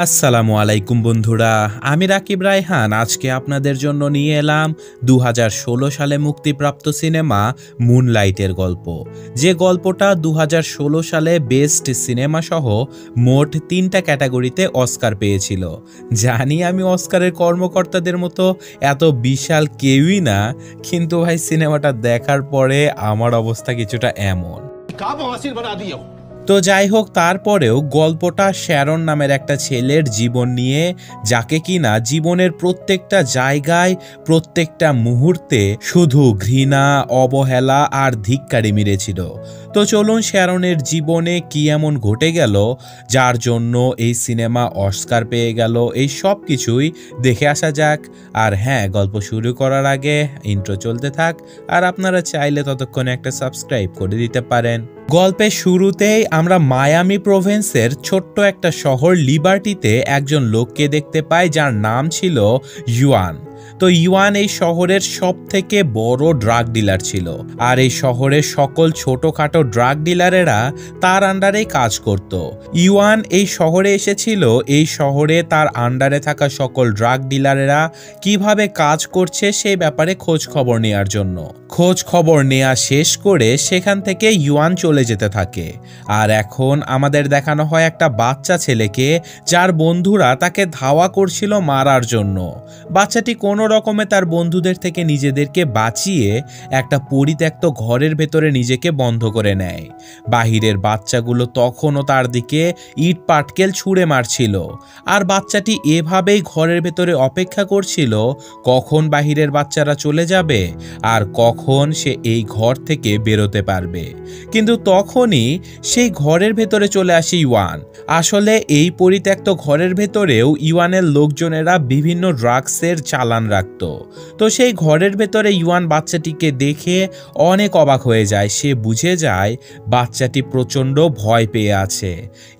আসসালামু আলাইকুম বন্ধুরা, আমি রাকিব রায়হান আজকে আপনাদের জন্য নিয়ে এলাম ২০১৬ সালে মুক্তিপ্রাপ্ত সিনেমা মুনলাইটের গল্প। যে গল্পটা ২০১৬ সালে বেস্ট সিনেমা সহ মোট ৩টা ক্যাটাগরিতে অস্কার পেয়েছিল। জানি আমি অস্কারের কর্মকর্তাদের মতো এত বিশাল কেউই না, কিন্তু ভাই সিনেমাটা দেখার পরে আমার অবস্থা কিছুটা এমন। তো যাই হোক, তারপরেও গল্পটা শ্যারন নামের একটা ছেলের জীবন নিয়ে, যাকে কিনা জীবনের প্রত্যেকটা জায়গায় প্রত্যেকটা মুহূর্তে শুধু ঘৃণা, অবহেলা আর ধিক্কারি মেরেছিল। তো চলুন শ্যারনের জীবনে কি এমন ঘটে গেল যার জন্য এই সিনেমা অস্কার পেয়ে গেল, এই সব কিছুই দেখে আসা যাক। আর হ্যাঁ, গল্প শুরু করার আগে ইন্ট্রো চলতে থাক, আর আপনারা চাইলে ততক্ষণে একটা সাবস্ক্রাইব করে দিতে পারেন। গল্পের শুরুতেই আমরা মায়ামি প্রভিন্সের ছোট্ট একটা শহর লিবার্টিতে একজন লোককে দেখতে পাই যার নাম ছিল ইউয়ান। তো ইউয়ান এই শহরের সব থেকে বড় ড্রাগ ডিলার ছিল, আর এই শহরের সকল ছোটখাটো ড্রাগ ডিলারেরা তার আন্ডারেই কাজ করত। ইউয়ান এই শহরে এসেছিল এই শহরে তার আন্ডারে থাকা সকল ড্রাগ ডিলারেরা কিভাবে কাজ করছে সেই ব্যাপারে খোঁজ খবর নেওয়ার জন্য। খোঁজ খবর নেওয়া শেষ করে সেখান থেকে ইউয়ান চলে যেতে থাকে। আর এখন আমাদের দেখানো হয় একটা বাচ্চা ছেলেকে, যার বন্ধুরা তাকে ধাওয়া করছিল মারার জন্য। বাচ্চাটি কোনো রকমে তার বন্ধুদের থেকে নিজেদেরকে বাঁচিয়ে একটা পরিত্যক্ত ঘরের ভেতরে নিজেকে বন্ধ করে নেয়। বাহিরের বাচ্চাগুলো তখনও তার দিকে ইট পাটকেল ছুঁড়ে মারছিল, আর বাচ্চাটি এভাবেই ঘরের ভেতরে অপেক্ষা করছিল কখন বাহিরের বাচ্চারা চলে যাবে আর কখন সে এই ঘর থেকে বেরোতে পারবে। কিন্তু তখনই সেই ঘরের ভেতরে চলে আসে ইউয়ান। আসলে এই পরিত্যক্ত ঘরের ভেতরেও ইউয়ানের লোকজনেরা বিভিন্ন ড্রাগসের চালান রাখত। তো সেই ঘরের ভেতরে ইউয়ান বাচ্চাটিকে দেখে অনেক অবাক হয়ে যায়। সে বুঝে যায় বাচ্চাটি প্রচণ্ড ভয় পেয়ে আছে।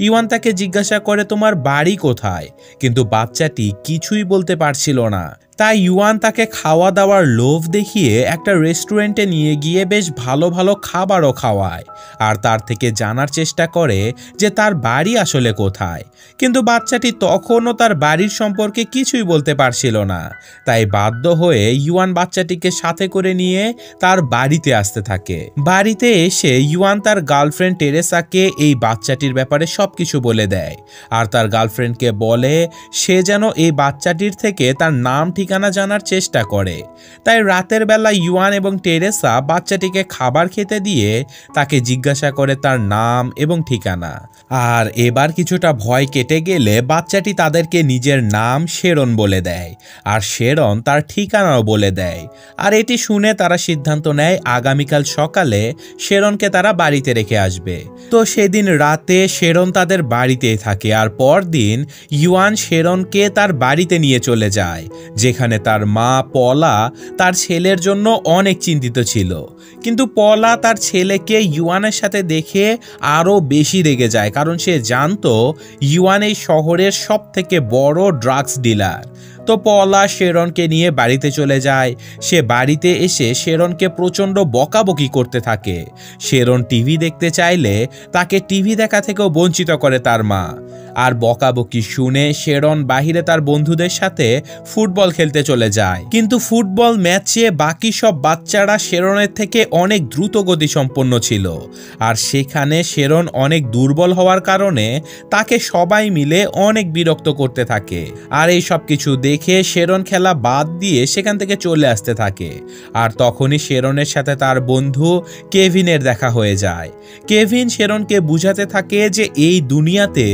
ইউয়ান তাকে জিজ্ঞাসা করে, তোমার বাড়ি কোথায়? কিন্তু বাচ্চাটি কিছুই বলতে পারছিল না। তাই ইউয়ান তাকে খাওয়া দাওয়ার লোভ দেখিয়ে একটা রেস্টুরেন্টে নিয়ে গিয়ে বেশ ভালো ভালো খাবারও খাওয়ায়, আর তার থেকে জানার চেষ্টা করে যে তার বাড়ি আসলে কোথায়। কিন্তু বাচ্চাটি তখনও তার বাড়ির সম্পর্কে কিছুই বলতে পারছিল না। তাই বাধ্য হয়ে ইউয়ান বাচ্চাটিকে সাথে করে নিয়ে তার বাড়িতে আসতে থাকে। বাড়িতে এসে ইউয়ান তার গার্লফ্রেন্ড টেরেসাকে এই বাচ্চাটির ব্যাপারে সবকিছু বলে দেয়, আর তার গার্লফ্রেন্ডকে বলে সে যেন এই বাচ্চাটির থেকে তার নাম ঠিকানা জানার চেষ্টা করে। তাই রাতের বেলা ইউয়ান এবং টেরেসা বাচ্চাটিকে খাবার খেতে দিয়ে তাকে জিজ্ঞাসা করে তার নাম এবং ঠিকানা। আর এবার কিছুটা ভয় কেটে গেলে বাচ্চাটি তাদেরকে নিজের নাম শেরন বলে দেয়, আর শেরন তার ঠিকানাও বলে দেয়। আর এটি শুনে তারা সিদ্ধান্ত নেয় আগামীকাল সকালে শেরনকে তারা বাড়িতে রেখে আসবে। তো সেদিন রাতে শেরন তাদের বাড়িতেই থাকে, আর পরদিন ইউয়ান শেরনকে তার বাড়িতে নিয়ে চলে যায়, যেখানে তার মা পলা তার ছেলের জন্য অনেক চিন্তিত ছিল। কিন্তু পলা তার ছেলেকে ইউয়ানের সাথে দেখে আরও বেশি রেগে যায়, কারণ সে জানতো ইউয়ান এই শহরের সব থেকে বড় ড্রাগস ডিলার। তো পলা শেরনকে নিয়ে বাড়িতে চলে যায়। সে বাড়িতে এসে শেরনকে প্রচণ্ড বকাবকি করতে থাকে। শেরন টিভি দেখতে চাইলে তাকে টিভি দেখা থেকেও বঞ্চিত করে তার মা। আর বকাবকি শুনে শেরন বাহিরে তার বন্ধুদের সাথে ফুটবল খেলতে চলে যায়। কিন্তু ফুটবল ম্যাচে বাকি সব বাচ্চারা শেরনের থেকে অনেক দ্রুত গতি সম্পন্ন ছিল, আর সেখানে শেরন অনেক দুর্বল হওয়ার কারণে তাকে সবাই মিলে অনেক বিরক্ত করতে থাকে। আর এই সব কিছু দেখে শেরন খেলা বাদ দিয়ে সেখান থেকে চলে আসতে থাকে। আর তখনই শেরনের সাথে তার বন্ধু কেভিনের দেখা হয়ে যায়। কেভিন শেরনকে বুঝাতে থাকে যে এই দুনিয়াতে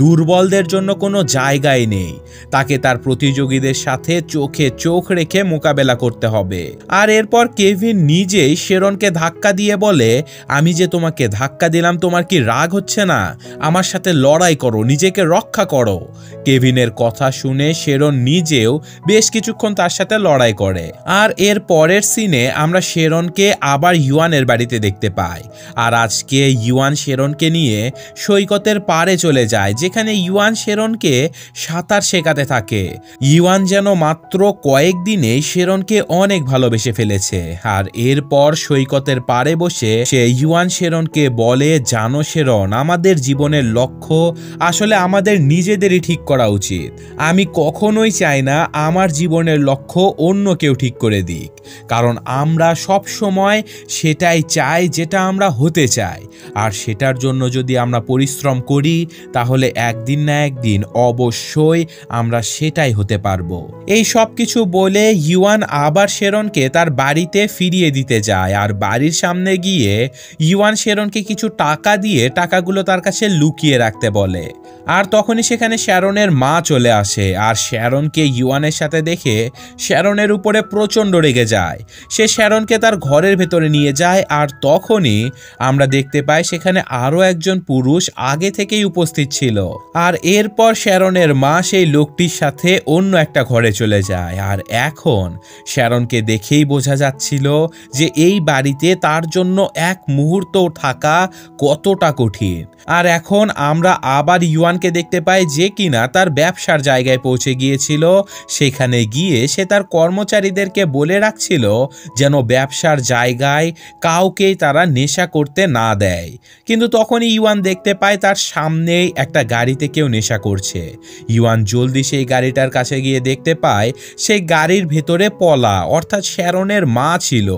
দুর্বলদের জন্য কোনো জায়গাই নেই, তাকে তার প্রতিযোগীদের সাথে চোখে চোখ রেখে মোকাবেলা করতে হবে। আর এরপর কেভিন নিজেই শেরনকে ধাক্কা দিয়ে বলে, আমি যে তোমাকে ধাক্কা দিলাম, তোমার কি রাগ হচ্ছে না? আমার সাথে লড়াই করো, নিজেকে রক্ষা করো। কেভিনের কথা শুনে শেরন নিজ নিজেও বেশ কিছুক্ষণ তার সাথে লড়াই করে। আর এর পরের সিনে আমরা শেরনকে আবার ইউয়ানের বাড়িতে দেখতে পাই। আর আজকে ইউয়ান শেরনকে নিয়ে সৈকতের পাড়ে চলে যায়, যেখানে ইউয়ান শেরনকে সাঁতার শেখাতে থাকে। ইউয়ান যেন মাত্র কয়েকদিনে শেরনকে অনেক ভালোবেসে ফেলেছে। আর এরপর সৈকতের পাড়ে বসে সে ইউয়ান শেরনকে বলে, জানো শেরন, আমাদের জীবনের লক্ষ্য আসলে আমাদের নিজেদেরই ঠিক করা উচিত। আমি কখনোই চাই না আমার জীবনের লক্ষ্য অন্য কেউ ঠিক করে দিক, কারণ আমরা সব সময় সেটাই চাই যেটা আমরা হতে চাই। আর সেটার জন্য যদি আমরা পরিশ্রম করি তাহলে একদিন না একদিন অবশ্যই আমরা সেটাই হতে পারবো। এই সব কিছু বলে ইউয়ান আবার শেরনকে তার বাড়িতে ফিরিয়ে দিতে যায়। আর বাড়ির সামনে গিয়ে ইউয়ান শেরনকে কিছু টাকা দিয়ে টাকাগুলো তার কাছে লুকিয়ে রাখতে বলে। আর তখনই সেখানে শ্যারনের মা চলে আসে। আর শ্যারনকে ইউয়ানের সাথে দেখে শ্যারনের উপরে প্রচণ্ড রেগে যায়। সে শ্যারনকে তার ঘরের ভেতরে নিয়ে যায়। আর তখনই আমরা দেখতে পাই সেখানে আরও একজন পুরুষ আগে থেকেই উপস্থিত ছিল। আর এরপর শ্যারনের মা সেই লোকটির সাথে অন্য একটা ঘরে চলে যায়। আর এখন শ্যারনকে দেখেই বোঝা যাচ্ছিল যে এই বাড়িতে তার জন্য এক মুহূর্ত থাকা কতটা কঠিন। আর এখন আমরা আবার ইউয়ানকে দেখতে পাই, যে কিনা তার ব্যবসার জায়গায় পৌঁছে গিয়েছিল। সেখানে গিয়ে সে তার কর্মচারীদেরকে বলে রাখছিল যেন ব্যবসার জায়গায় কাউকেই তারা নেশা করতে না দেয়। কিন্তু তখনই ইউয়ান দেখতে পায় তার সামনেই একটা গাড়িতে কেউ নেশা করছে। ইউয়ান জলদি সেই গাড়িটার কাছে গিয়ে দেখতে পায় সেই গাড়ির ভেতরে পলা, অর্থাৎ শ্যারনের মা ছিল।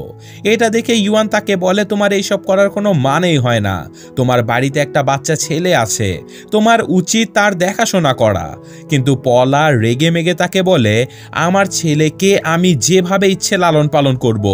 এটা দেখে ইউয়ান তাকে বলে, তোমার এইসব করার কোনো মানেই হয় না। তোমার বাড়িতে একটা বাচ্চা ছেলে আছে, তোমার উচিত তার দেখাশোনা করা। কিন্তু পলা রেগে মেগে তাকে বলে, আমার ছেলেকে আমি যেভাবে ইচ্ছে লালন পালন করব,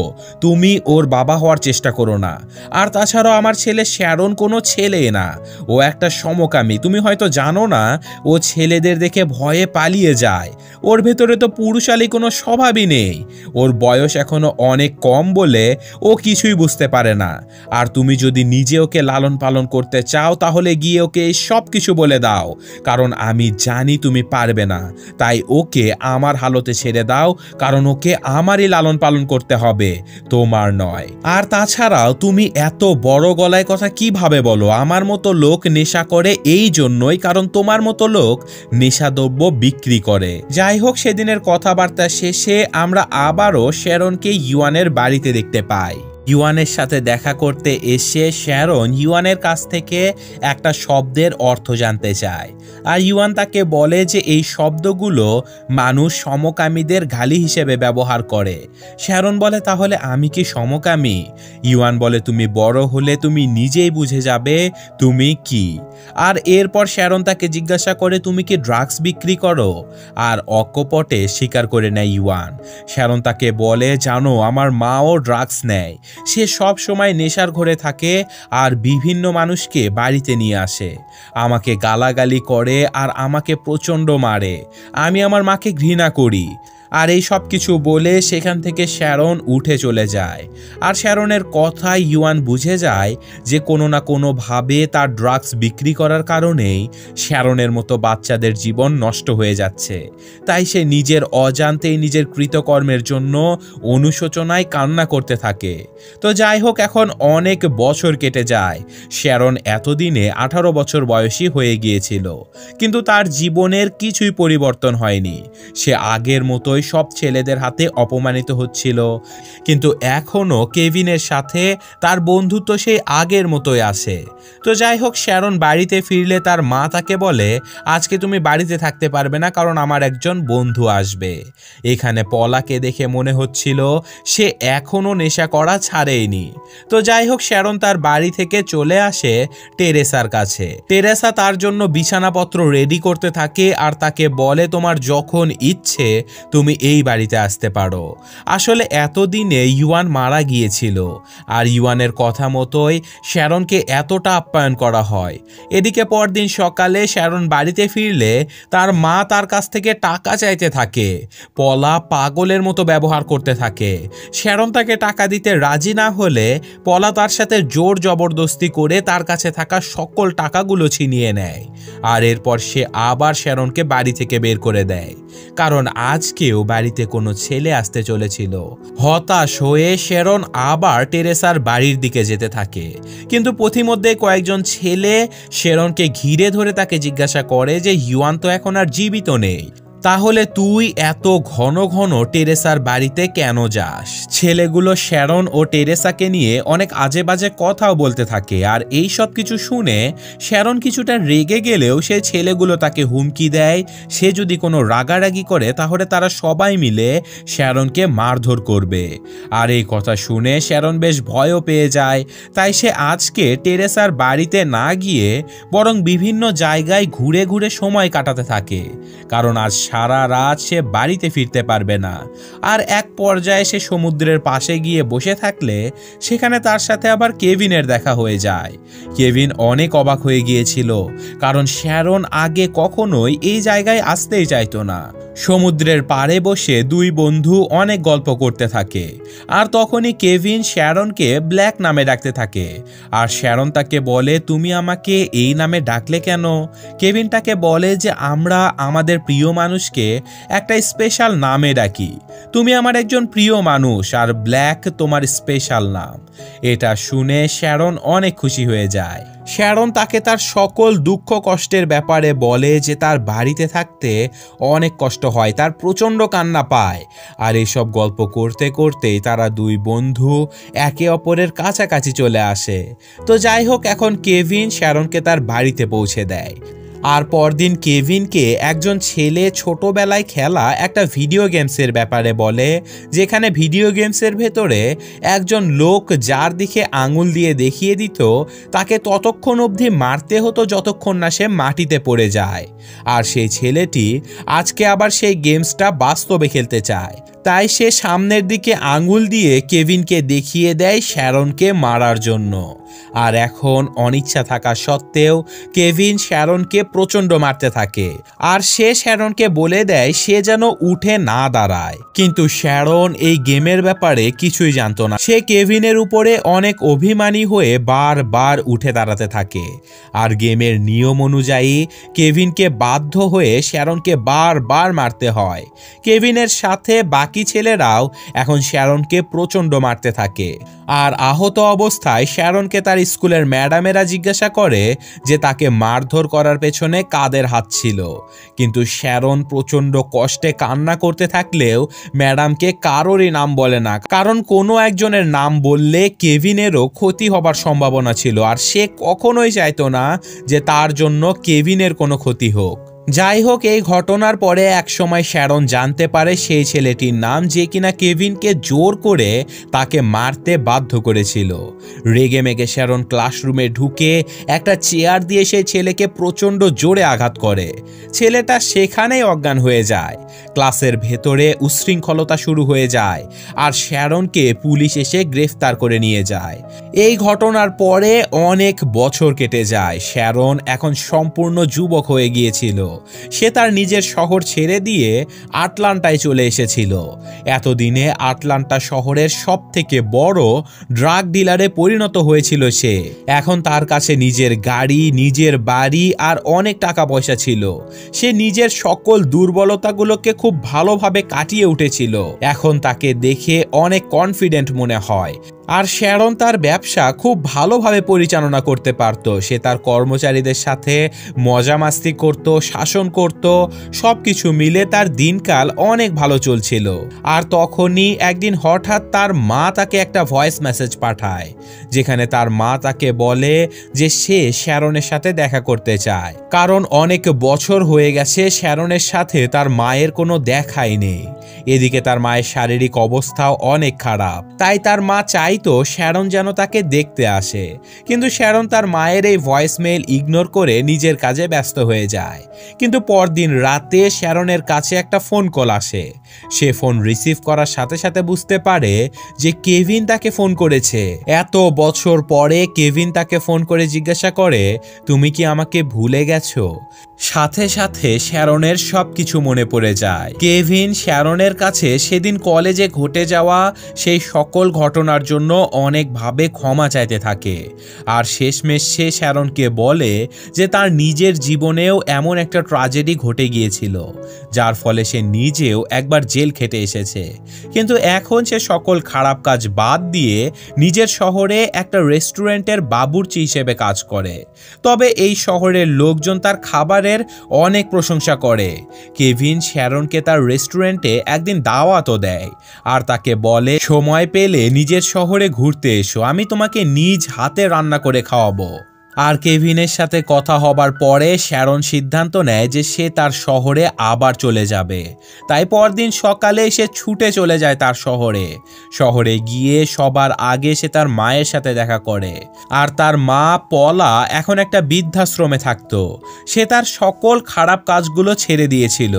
তুমি ওর বাবা হওয়ার চেষ্টা করো না। আর তাছাড়াও আমার ছেলে শ্যারন কোনো ছেলে না, ও একটা সমকামী। তুমি হয়তো জানো না, ও ছেলেদের দেখে ভয়ে পালিয়ে যায়। ওর ভেতরে তো পুরুষালী কোনো স্বভাবই নেই। ওর বয়স এখনো অনেক কম বলে ও কিছুই বুঝতে পারে না। আর তুমি যদি নিজে ওকে লালন পালন করতে চাও তাহলে গিয়ে ওকে সব কিছু বলে দাও, কারণ আমি জানি তুমি পারবে না। তাই ওকে আমার হালতে ছেড়ে দাও, কারণ ওকে আমারই লালন পালন করতে হবে, তোমার নয়। আর তাছাড়াও তুমি এত বড় গলায় কথা কিভাবে বলো? আমার মতো লোক নেশা করে এই জন্যই কারণ তোমার মতো লোক নেশাদ্রব্য বিক্রি করে। যাই হোক, সেদিনের কথাবার্তা শেষে আমরা আবারও শ্যারনকে ইউয়ানের বাড়িতে দেখতে পাই। ইউয়ানের সাথে দেখা করতে এসে শ্যারন ইউয়ানের কাছ থেকে একটা শব্দের অর্থ জানতে চায়। আর ইউয়ান তাকে বলে যে এই শব্দগুলো মানুষ সমকামীদের গালি হিসেবে ব্যবহার করে। শ্যারন বলে, তাহলে আমি কি সমকামী? ইউয়ান বলে, তুমি বড় হলে তুমি নিজেই বুঝে যাবে তুমি কি। আর এরপর শ্যারন তাকে জিজ্ঞাসা করে, তুমি কি ড্রাগস বিক্রি করো? আর অকপটে স্বীকার করে নেয় ইউয়ান। শ্যারন তাকে বলে, জানো আমার মাও ড্রাগস নেয়। সে সব সময় নেশার ঘরে থাকে আর বিভিন্ন মানুষকে বাড়িতে নিয়ে আসে, আমাকে গালাগালি করে আর আমাকে প্রচণ্ড মারে। আমি আমার মাকে ঘৃণা করি। আর এই সব কিছু বলে সেখান থেকে শ্যারন উঠে চলে যায়। আর শ্যারনের কথায় ইউয়ান বুঝে যায় যে কোনো না কোনোভাবে তার ড্রাগস বিক্রি করার কারণেই শ্যারনের মতো বাচ্চাদের জীবন নষ্ট হয়ে যাচ্ছে। তাই সে নিজের অজান্তেই নিজের কৃতকর্মের জন্য অনুশোচনায় কান্না করতে থাকে। তো যাই হোক, এখন অনেক বছর কেটে যায়। শ্যারন এতদিনে 18 বছর বয়সী হয়ে গিয়েছিল, কিন্তু তার জীবনের কিছুই পরিবর্তন হয়নি। সে আগের মতোই সব ছেলেদের হাতে অপমানিত হচ্ছিল, কিন্তু এখনও কেভিনের সাথে তার বন্ধুত্ব সেই আগের মতোই আছে। তো যাই হোক, শ্যারন বাড়িতে ফিরলে তার মা তাকে বলে, আজকে তুমি বাড়িতে থাকতে পারবে না, কারণ আমার একজন বন্ধু আসবে। এখানে পলাকে দেখে মনে হচ্ছিল সে এখনও নেশা করা ছাড়েইনি। তো যাই হোক, শ্যারন তার বাড়ি থেকে চলে আসে টেরেসার কাছে। টেরেসা তার জন্য বিছানাপত্র রেডি করতে থাকে আর তাকে বলে, তোমার যখন ইচ্ছে তুমি তুমি এই বাড়িতে আসতে পারো। আসলে এতদিনে ইউয়ান মারা গিয়েছিল, আর ইউয়ানের কথা মতোই শ্যারনকে এতটা আপ্যায়ন করা হয়। এদিকে পরদিন সকালে শ্যারন বাড়িতে ফিরলে তার মা তার কাছ থেকে টাকা চাইতে থাকে। পলা পাগলের মতো ব্যবহার করতে থাকে। শ্যারন তাকে টাকা দিতে রাজি না হলে পলা তার সাথে জোর জবরদস্তি করে তার কাছে থাকা সকল টাকাগুলো ছিনিয়ে নেয়। আর এরপর সে আবার শ্যারনকে বাড়ি থেকে বের করে দেয়, কারণ আজকেও বাড়িতে কোনো ছেলে আসতে চলেছিল। হতাশ হয়ে শ্যারন আবার টেরেসার বাড়ির দিকে যেতে থাকে, কিন্তু পথিমধ্যে কয়েকজন ছেলে শ্যারনকে ঘিরে ধরে তাকে জিজ্ঞাসা করে যে ইউয়ান তো এখন আর জীবিত নেই, তাহলে তুই এত ঘন ঘন টেরেসার বাড়িতে কেন যাস? ছেলেগুলো শ্যারন ও টেরেসাকে নিয়ে অনেক আজে বাজে কথাও বলতে থাকে। আর এই সব কিছু শুনে শ্যারন কিছুটা রেগে গেলেও সে ছেলেগুলো তাকে হুমকি দেয়, সে যদি কোনো রাগারাগি করে তাহলে তারা সবাই মিলে শ্যারনকে মারধর করবে। আর এই কথা শুনে শ্যারন বেশ ভয়ও পেয়ে যায়। তাই সে আজকে টেরেসার বাড়িতে না গিয়ে বরং বিভিন্ন জায়গায় ঘুরে ঘুরে সময় কাটাতে থাকে, কারণ আজ সারা রাত সে বাড়িতে ফিরতে পারবে না। আর এক পর্যায়ে সে সমুদ্রের পাশে গিয়ে বসে থাকলে সেখানে তার সাথে আবার কেভিনের দেখা হয়ে যায়। কেভিন অনেক অবাক হয়ে গিয়েছিল, কারণ শ্যারন আগে কখনোই এই জায়গায় আসতেই চাইতো না। সমুদ্রের পাড়ে বসে দুই বন্ধু অনেক গল্প করতে থাকে, আর তখনই কেভিন শ্যারনকে ব্ল্যাক নামে ডাকতে থাকে। আর শ্যারন তাকে বলে, তুমি আমাকে এই নামে ডাকলে কেন? কেভিন তাকে বলে যে আমরা আমাদের প্রিয় মানুষকে একটা স্পেশাল নামে ডাকি, তুমি আমার একজন প্রিয় মানুষ, আর ব্ল্যাক তোমার স্পেশাল নাম। এটা শুনে শ্যারন অনেক খুশি হয়ে যায়। শ্যারন তাকে তার সকল দুঃখ কষ্টের ব্যাপারে বলে যে তার বাড়িতে থাকতে অনেক কষ্ট হয়, তার প্রচণ্ড কান্না পায়। আর এসব গল্প করতে করতেই তারা দুই বন্ধু একে অপরের কাছাকাছি চলে আসে। তো যাই হোক, এখন কেভিন শ্যারনকে তার বাড়িতে পৌঁছে দেয়। আর পরদিন কেভিনকে একজন ছেলে ছোটবেলায় খেলা একটা ভিডিও গেমসের ব্যাপারে বলে, যেখানে ভিডিও গেমসের ভেতরে একজন লোক যার দিকে আঙুল দিয়ে দেখিয়ে দিত তাকে ততক্ষণ অবধি মারতে হতো যতক্ষণ না সে মাটিতে পড়ে যায়। আর সেই ছেলেটি আজকে আবার সেই গেমসটা বাস্তবে খেলতে চায়, তাই সে সামনের দিকে আঙুল দিয়ে কেভিনকে দেখিয়ে দেয় শ্যারনকে মারার জন্য। আর এখন অনিচ্ছা থাকা সত্ত্বেও কেভিন শ্যারনকে প্রচণ্ড মারতে থাকে, আর সে শ্যারনকে বলে দেয় সে যেন উঠে না দাঁড়ায়। কিন্তু শ্যারন এই গেমের ব্যাপারে কিছুই জানতো না। সে কেভিনের উপরে অনেক অভিমানী হয়ে বারবার উঠে দাঁড়াতে থাকে। আর গেমের নিয়ম অনুযায়ী কেভিনকে বাধ্য হয়ে শ্যারনকে বারবার মারতে হয়। কেভিনের সাথে বাকি ছেলেরাও এখন শ্যারনকে প্রচণ্ড মারতে থাকে। আর আহত অবস্থায় শ্যারনকে তার স্কুলের ম্যাডামেরা জিজ্ঞাসা করে যে তাকে মারধর করার পেছনে কাদের হাত ছিল। কিন্তু শ্যারন প্রচণ্ড কষ্টে কান্না করতে থাকলেও ম্যাডামকে কারোরই নাম বলে না, কারণ কোনো একজনের নাম বললে কেভিনেরও ক্ষতি হবার সম্ভাবনা ছিল, আর সে কখনোই চাইতো না যে তার জন্য কেভিনের কোনো ক্ষতি হোক। যাই হোক, এই ঘটনার পরে একসময় শ্যারন জানতে পারে সেই ছেলেটির নাম, যে কিনা কেভিনকে জোর করে তাকে মারতে বাধ্য করেছিল। রেগে মেগে শ্যারন ক্লাসরুমে ঢুকে একটা চেয়ার দিয়ে সেই ছেলেকে প্রচণ্ড জোরে আঘাত করে। ছেলেটা সেখানেই অজ্ঞান হয়ে যায়। ক্লাসের ভেতরে উচ্ছৃঙ্খলতা শুরু হয়ে যায়, আর শ্যারনকে পুলিশ এসে গ্রেফতার করে নিয়ে যায়। এই ঘটনার পরে অনেক বছর কেটে যায়। শ্যারন এখন সম্পূর্ণ যুবক হয়ে গিয়েছিল। সে তার নিজের শহর ছেড়ে দিয়ে আটলান্টায় চলে এসেছিল। এতদিনে আটলান্টা শহরের সব থেকে বড় ড্রাগ ডিলারে পরিণত হয়েছিল সে। এখন তার কাছে নিজের গাড়ি, নিজের বাড়ি আর অনেক টাকা পয়সা ছিল। সে নিজের সকল দুর্বলতাগুলোকে খুব ভালোভাবে কাটিয়ে উঠেছিল। এখন তাকে দেখে অনেক কনফিডেন্ট মনে হয়। আর শ্যারন তার ব্যবসা খুব ভালোভাবে পরিচালনা করতে পারত। সে তার কর্মচারীদের সাথে মজা মাস্তি করত, শাসন করত, সবকিছু মিলে তার দিনকাল অনেক ভালো চলছিল। আর তখনই একদিন হঠাৎ তার মা তাকে একটা ভয়েস মেসেজ পাঠায়, যেখানে তার মা তাকে বলে যে সে শ্যারনের সাথে দেখা করতে চায়, কারণ অনেক বছর হয়ে গেছে শ্যারনের সাথে তার মায়ের কোনো দেখাই নেই। এদিকে তার মায়ের শারীরিক অবস্থাও অনেক খারাপ, তাই তার মা চাইতো শ্যারন যেন তাকে দেখতে আসে, কিন্তু শ্যারন তার মায়ের এই ভয়েসমেইল ইগনোর করে নিজের কাজে ব্যস্ত হয়ে যায়। কিন্তু পরদিন রাতে শ্যারনের কাছে একটা ফোন কল আসে। সে ফোন রিসিভ করার সাথে সাথে বুঝতে পারে যে কেভিন তাকে ফোন করেছে। এত বছর পরে কেভিন তাকে ফোন করে জিজ্ঞাসা করে, তুমি কি আমাকে ভুলে গেছো? সাথে সাথে শ্যারনের সবকিছু মনে পড়ে যায়। কেভিন শ্যারনের কাছে সেদিন কলেজে ঘটে যাওয়া সেই সকল ঘটনার জন্য অনেকভাবে ক্ষমা চাইতে থাকে, আর শেষমেশ সে শ্যারনকে বলে যে তার নিজের জীবনেও এমন একটা ট্র্যাজেডি ঘটে গিয়েছিল, যার ফলে সে নিজেও একবার জেল খেটে এসেছে। কিন্তু এখন সে সকল খারাপ কাজ বাদ দিয়ে নিজের শহরে একটা রেস্টুরেন্টের বাবুর্চি হিসেবে কাজ করে। তবে এই শহরের লোকজন তার খাবারের অনেক প্রশংসা করে। কেভিন শ্যারনকে তার রেস্টুরেন্টে একদিন দাওয়াতও দেয়, আর তাকে বলে সময় পেলে নিজের শহরে ঘুরতে এসো, আমি তোমাকে নিজ হাতে রান্না করে খাওয়াবো। আর কেভিনের সাথে কথা হবার পরে শ্যারন সিদ্ধান্ত নেয় যে সে তার শহরে আবার চলে যাবে। তাই পরদিন সকালে সে ছুটে চলে যায় তার শহরে গিয়ে সবার আগে সে তার মায়ের সাথে দেখা করে। আর তার মা পলা এখন একটা বৃদ্ধাশ্রমে থাকতো। সে তার সকল খারাপ কাজগুলো ছেড়ে দিয়েছিল।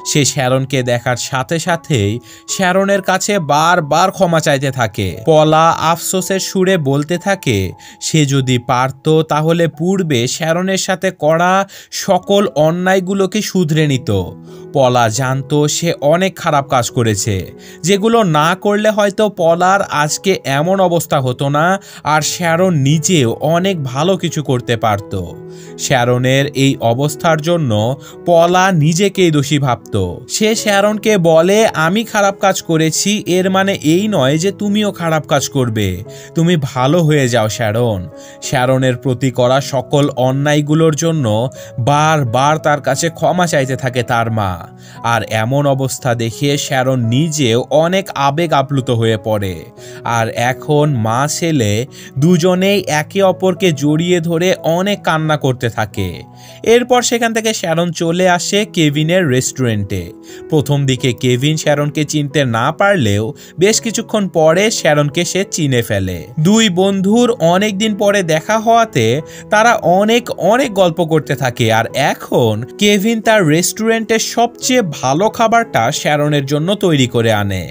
সে শ্যারনকে দেখার সাথে সাথেই শ্যারনের কাছে বারবার ক্ষমা চাইতে থাকে। পলা আফসোসের সুরে বলতে থাকে সে যদি পারত তাহলে পূর্বে শ্যারনের সাথে করা সকল অন্যায়গুলোকে শুধরে নিত। পলা জানতো সে অনেক খারাপ কাজ করেছে, যেগুলো না করলে হয়তো পলার আজকে এমন অবস্থা হতো না, আর শ্যারন নিজেও অনেক ভালো কিছু করতে পারত। শ্যারনের এই অবস্থার জন্য পলা নিজেকেই দোষী ভাবত। সে শ্যারনকে বলে, আমি খারাপ কাজ করেছি এর মানে এই নয় যে তুমিও খারাপ কাজ করবে, তুমি ভালো হয়ে যাও শ্যারন। শ্যারনের প্রতি করা সকল অন্যায়গুলোর জন্য বারবার তার কাছে ক্ষমা চাইতে থাকে তার মা। আর এমন অবস্থা দেখে শ্যারন নিজেও অনেক আবেগ আপ্লুত হয়ে পড়ে। আর এখন মা ছেলে দুজনেই একে অপরকে জড়িয়ে ধরে অনেক কান্না করতে থাকে। এরপর সেখান থেকে শ্যারন চলে আসে কেভিনের রেস্টুরেন্টে। প্রথম দিকে কেভিন শ্যারনকে চিনতে না পারলেও বেশ কিছুক্ষণ পরে শ্যারনকে সে চিনে ফেলে। দুই বন্ধুর অনেক দিন পরে দেখা হওয়াতে তারা অনেক গল্প করতে থাকে। আর এখন কেভিন তার রেস্টুরেন্টের সবচেয়ে ভালো খাবারটা শ্যারনের জন্য তৈরি করে আনে।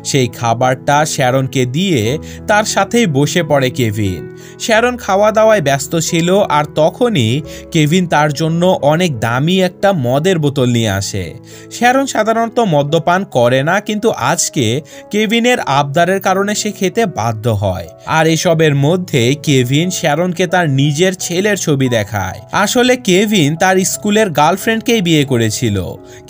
সেই খাবারটা শ্যারনকে দিয়ে তার সাথেই বসে পড়ে কেভিন। শ্যারন খাওয়া দাওয়ায় ব্যস্ত ছিল, আর তখনই কেভিন তার জন্য অনেক দামি একটা মদের বোতল নিয়ে আসে। শ্যারন সাধারণত মদ্যপান করে না, কিন্তু আজকে কেভিনের আবদারের কারণে সে খেতে বাধ্য হয়। আর এসবের মধ্যে কেভিন শ্যারনকে তার নিজের ছেলের ছবি দেখায়। আসলে কেভিন তার স্কুলের গার্লফ্রেন্ডকেই বিয়ে করেছিল,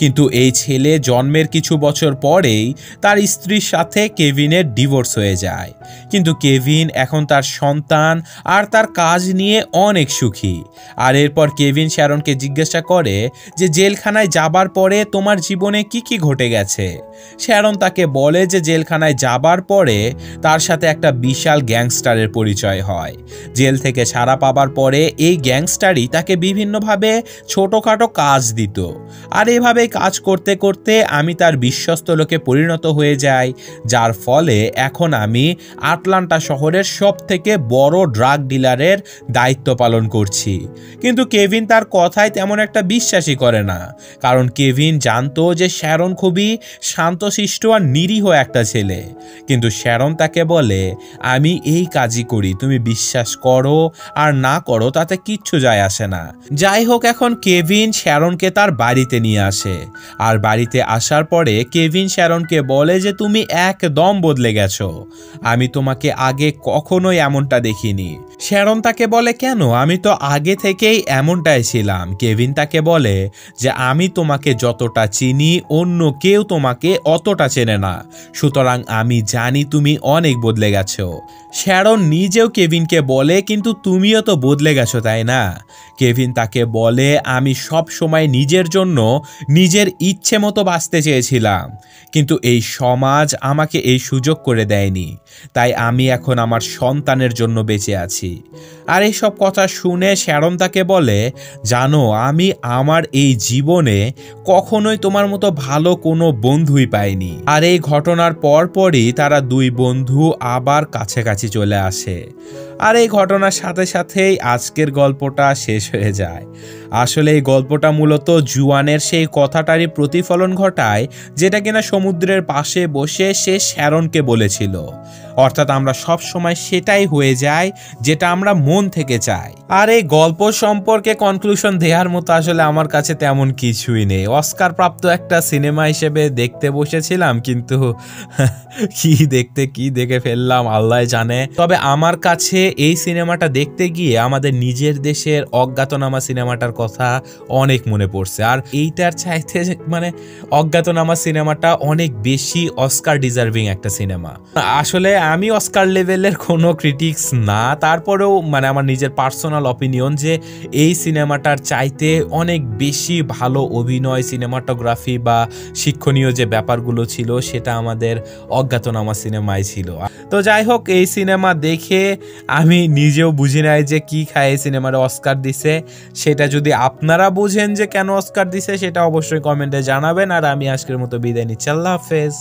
কিন্তু এই ছেলে জন্মের কিছু বছর পরেই তার স্ত্রীর সাথে কেভিনের ডিভোর্স হয়ে যায়। কিন্তু কেভিন এখন তার সন্তান আর তার কাজ নিয়ে অনেক সুখী। আর এরপর কেভিন শ্যারনকে জিজ্ঞাসা করে যে জেলখানায় যাবার পরে তোমার জীবনে কি ঘটে গেছে। শ্যারন তাকে বলে যে জেলখানায় যাবার পরে তার সাথে একটা বিশাল গ্যাংস্টারের পরিচয় হয়। জেল থেকে ছাড়া পাবার পরে এই গ্যাংস্টারই তাকে বিভিন্নভাবে ছোটখাটো কাজ দিত, আর এভাবে কাজ করতে করতে আমি তার বিশ্বস্ত লোকে পরিণত হয়ে যাই, যার ফলে এখন আমি আটলান্টা শহরের সবথেকে বড় ড্রাগ ডিলারের দায়িত্ব পালন করছি। কিন্তু কেভিন তার কথায় তেমন একটা বিশ্বাসই করে না, কারণ কেভিন জানতো যে শ্যারন খুবই শান্তশিষ্ট আর নিরীহ একটা ছেলে। কিন্তু শ্যারন তাকে বলে, আমি এই কাজই করি, তুমি বিশ্বাস করো আর না করো তাতে কিচ্ছু যায় আসে না। যাই হোক, এখন কেভিন শ্যারনকে তার বাড়িতে নিয়ে আসে। আর বাড়িতে আসার পরে কেভিন শ্যারনকে বলে যে তুমি একদম বদলে গেছো, আমি তোমাকে আগে কখনোই এমনটা দেখিনি। শ্যারন তাকে বলে, কেন, আমি তো আগে থেকেই এমনটাই ছিলাম। কেভিন তাকে বলে যে আমি তোমাকে যতটা চিনি অন্য কেউ তোমাকে অতটা চেনে না, সুতরাং আমি জানি তুমি অনেক বদলে গেছো। শ্যারন নিজেও কেভিনকে বলে, কিন্তু তুমিও তো বদলে গেছো তাই না? কেভিন তাকে বলে, আমি সব সময় নিজের জন্য নিজের ইচ্ছে মতো বাঁচতে চেয়েছিলাম, কিন্তু এই সমাজ আমাকে এই সুযোগ করে দেয়নি, তাই আমি এখন আমার সন্তানের জন্য বেঁচে আছি। পেয়েছি। আর এইসব কথা শুনে শ্যারন তাকে বলে, জানো আমি আমার এই জীবনে কখনোই তোমার মতো ভালো কোনো বন্ধুই পাইনি। আর এই ঘটনার পরপরই তারা দুই বন্ধু আবার কাছাকাছি চলে আসে। আর এই ঘটনার সাথে সাথেই আজকের গল্পটা শেষ হয়ে যায়। আসলে এই গল্পটা মূলত জুয়ানের সেই কথাটারই প্রতিফলন ঘটায়, যেটা কিনা সমুদ্রের পাশে বসে সে শ্যারনকে বলেছিল। অর্থাৎ আমরা সব সময় সেটাই হয়ে যায় যেটা আমরা মন থেকে চাই। আর এই গল্প সম্পর্কে কনক্লুশন দেওয়ার মতো আসলে আমার কাছে তেমন কিছুই নেই। অস্কার প্রাপ্ত একটা সিনেমা হিসেবে দেখতে বসেছিলাম, কিন্তু কি দেখে ফেললাম আল্লাহ জানে। তবে আমার কাছে এই সিনেমাটা দেখতে গিয়ে আমাদের নিজের দেশের অজ্ঞাতনামা সিনেমাটার কথা অনেক মনে পড়ছে। আর এইটার চাইতে মানে অজ্ঞাতনামা সিনেমাটা অনেক বেশি অস্কার ডিজার্ভিং একটা সিনেমা। আসলে আমি অস্কার লেভেলের কোনো ক্রিটিক্স না, তারপরেও মানে আমার নিজের পার্সোনাল অপিনিয়ন যে এই সিনেমাটার চাইতে অনেক বেশি ভালো অভিনয়, সিনেমাটোগ্রাফি বা শিক্ষণীয় যে ব্যাপারগুলো ছিল সেটা আমাদের অজ্ঞাতনামা সিনেমায় ছিল। তো যাই হোক, এই সিনেমা দেখে আমি নিজেও বুঝি নাই যে কি খায় এই সিনেমাটা অস্কার দিছে। সেটা যদি আপনারা বুঝেন যে কেন অস্কার দিছে সেটা অবশ্যই কমেন্টে জানাবেন। আর আমি আজকের মতো বিদায় নিচ্ছি, আল্লাহ হাফেজ।